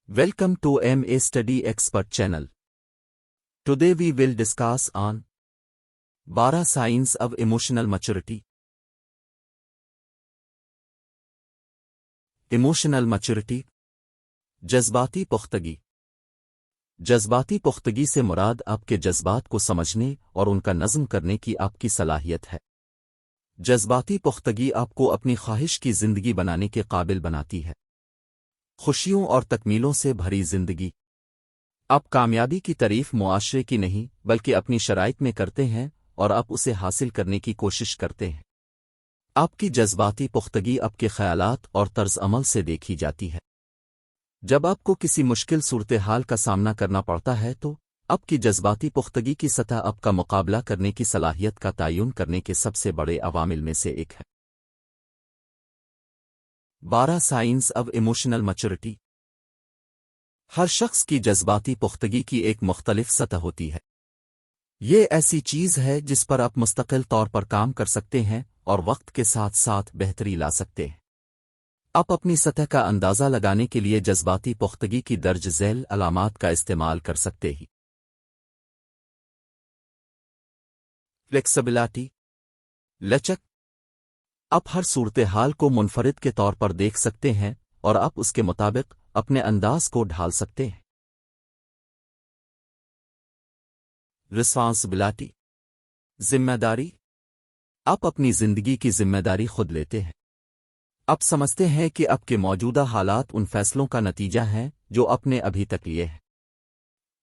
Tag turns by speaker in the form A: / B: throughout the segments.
A: Welcome to MA Study Expert channel. Today we will discuss on 12 signs of emotional maturity. Emotional maturity जज्बाती पुख्तगी. जज्बाती पुख्तगी से मुराद आपके जज्बात को समझने और उनका नज़्म करने की आपकी सलाहियत है. जज्बाती पुख्तगी आपको अपनी ख्वाहिश की ज़िंदगी बनाने के काबिल बनाती है. खुशियों और तकमीलों से भरी ज़िंदगी. आप कामयाबी की तारीफ मुआशरे की नहीं बल्कि अपनी शराइत में करते हैं और आप उसे हासिल करने की कोशिश करते हैं. आपकी जज्बाती पुख्तगी आपके ख़यालात और तर्ज अमल से देखी जाती है. जब आपको किसी मुश्किल सूरत हाल का सामना करना पड़ता है तो आपकी जज्बाती पुख्तगी की सतह आपका मुकाबला करने की सलाहियत का तयन करने के सबसे बड़े अवामिल में से एक है. 12 साइंस ऑफ इमोशनल मैच्योरिटी. हर शख्स की जज्बाती पुख्तगी की एक मुख्तलिफ सतह होती है. ये ऐसी चीज़ है जिस पर आप मुस्तकिल तौर पर काम कर सकते हैं और वक्त के साथ साथ बेहतरी ला सकते हैं. आप अपनी सतह का अंदाज़ा लगाने के लिए जज्बाती पुख्तगी की दर्ज झैल अलामात का इस्तेमाल कर सकते हैं. फ्लेक्सिबिलिटी, लचक. आप हर सूरत हाल को मुनफरिद के तौर पर देख सकते हैं और आप उसके मुताबिक अपने अंदाज को ढाल सकते हैं. रिस्पॉन्सिबिलिटी, जिम्मेदारी. आप अपनी जिंदगी की जिम्मेदारी खुद लेते हैं. आप समझते हैं कि आपके मौजूदा हालात उन फैसलों का नतीजा हैं जो आपने अभी तक लिए हैं.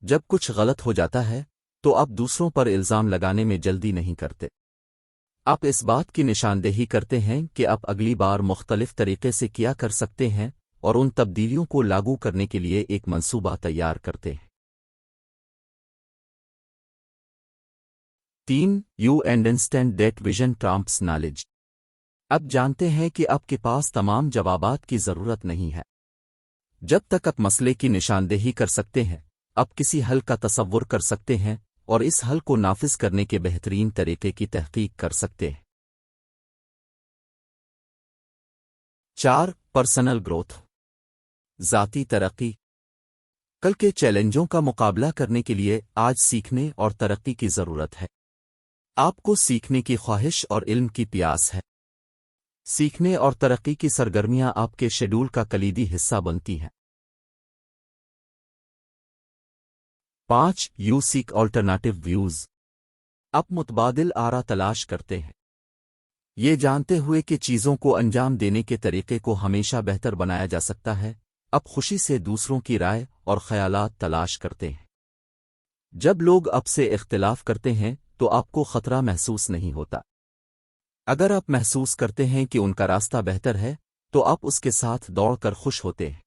A: जब कुछ गलत हो जाता है तो आप दूसरों पर इल्ज़ाम लगाने में जल्दी नहीं करते. आप इस बात की निशानदेही करते हैं कि आप अगली बार मुख्तलिफ तरीके से किया कर सकते हैं और उन तब्दीलियों को लागू करने के लिए एक मंसूबा तैयार करते हैं. 3. You understand that vision trumps knowledge. अब जानते हैं कि आपके पास तमाम जवाबात की ज़रूरत नहीं है. जब तक आप मसले की निशानदेही कर सकते हैं आप किसी हल का तसव्वुर कर सकते हैं और इस हल को नाफिज करने के बेहतरीन तरीके की तहकीक कर सकते हैं. 4. पर्सनल ग्रोथ, ज़ाती तरक्की. कल के चैलेंजों का मुकाबला करने के लिए आज सीखने और तरक्की की ज़रूरत है. आपको सीखने की ख्वाहिश और इल्म की प्यास है. सीखने और तरक्की की सरगर्मियां आपके शेड्यूल का कलीदी हिस्सा बनती हैं. 5. You seek alternative views. आप मुतबादिल आरा तलाश करते हैं. ये जानते हुए कि चीज़ों को अंजाम देने के तरीके को हमेशा बेहतर बनाया जा सकता है आप खुशी से दूसरों की राय और ख़यालात तलाश करते हैं. जब लोग आपसे इख्तिलाफ करते हैं तो आपको ख़तरा महसूस नहीं होता. अगर आप महसूस करते हैं कि उनका रास्ता बेहतर है तो आप उसके साथ दौड़कर खुश होते हैं.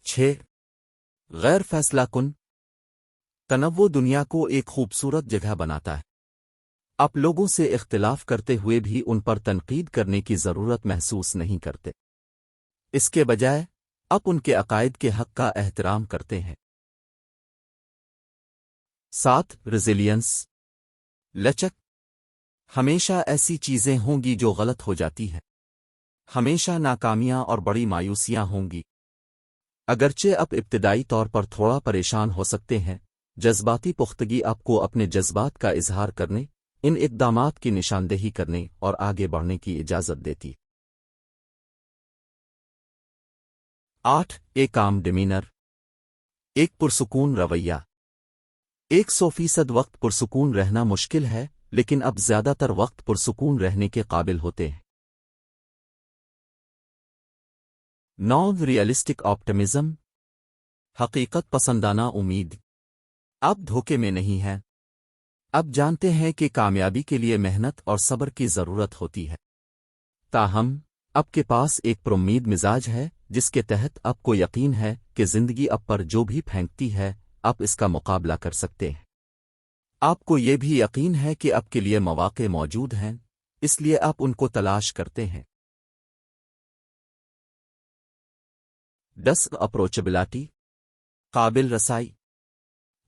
A: 6. गैर फैसला कुन. तनव्वु दुनिया को एक खूबसूरत जगह बनाता है. आप लोगों से इख्तिलाफ करते हुए भी उन पर तनकीद करने की ज़रूरत महसूस नहीं करते. इसके बजाय आप उनके अकायद के हक़ का एहतराम करते हैं. 7. रेजिलियंस, लचक. हमेशा ऐसी चीज़ें होंगी जो गलत हो जाती हैं. हमेशा नाकामियां और बड़ी मायूसियां होंगी. अगरचे आप इब्तिदाई तौर पर थोड़ा परेशान हो सकते हैं जज्बाती पुख्तगी आपको अपने जज्बात का इजहार करने इन इक़दामात की निशानदेही करने और आगे बढ़ने की इजाज़त देती. 8. एक काम डिमीनर, एक पुरसुकून रवैया. 100% वक्त पुरसुकून रहना मुश्किल है लेकिन अब ज़्यादातर वक्त पुरसुकून रहने के काबिल होते हैं. 9. रियलिस्टिक ऑप्टिमिज्म, हकीकत पसंदाना उम्मीद. आप धोखे में नहीं हैं. अब जानते हैं कि कामयाबी के लिए मेहनत और सब्र की ज़रूरत होती है. ताहम आपके पास एक पुरुम्मीद मिजाज है जिसके तहत आपको यकीन है कि ज़िंदगी आप पर जो भी फेंकती है आप इसका मुकाबला कर सकते हैं. आपको ये भी यकीन है कि आपके लिए मौक़े मौजूद हैं इसलिए आप उनको तलाश करते हैं. 10. अप्रोचेबिलिटी, काबिल रसाई.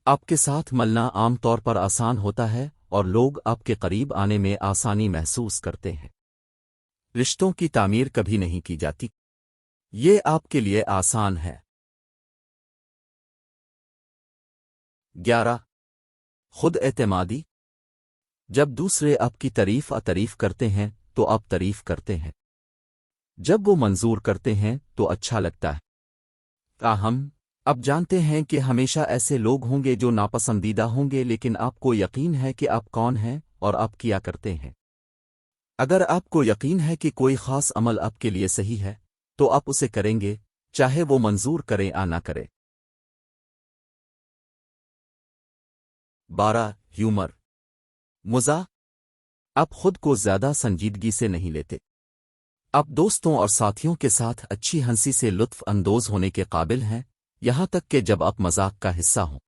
A: आपके साथ मलना आम तौर पर आसान होता है और लोग आपके करीब आने में आसानी महसूस करते हैं. रिश्तों की तामीर कभी नहीं की जाती. یہ آپ کے لیے آسان ہے۔ 11 خود اعتمادی۔ جب دوسرے آپ کی تعریف کرتے ہیں تو آپ تعریف کرتے ہیں۔ جب وہ منظور کرتے ہیں تو اچھا لگتا ہے۔ تاہم اب جانتے ہیں کہ ہمیشہ ایسے لوگ ہوں گے جو ناپسندیدہ ہوں گے، لیکن آپ کو یقین ہے کہ آپ کون ہیں اور آپ کیا کرتے ہیں۔ اگر آپ کو یقین ہے کہ کوئی خاص عمل آپ کے لیے صحیح ہے تو آپ اسے کریں گے، چاہے وہ منظور کرے یا نہ کرے۔ 12 ہیومر، مزاح۔ آپ خود کو زیادہ سنجیدگی سے نہیں لیتے۔ آپ دوستوں اور ساتھیوں کے ساتھ اچھی ہنسی سے لطف اندوز ہونے کے قابل ہیں، یہاں تک کہ جب آپ مذاق کا حصہ ہوں۔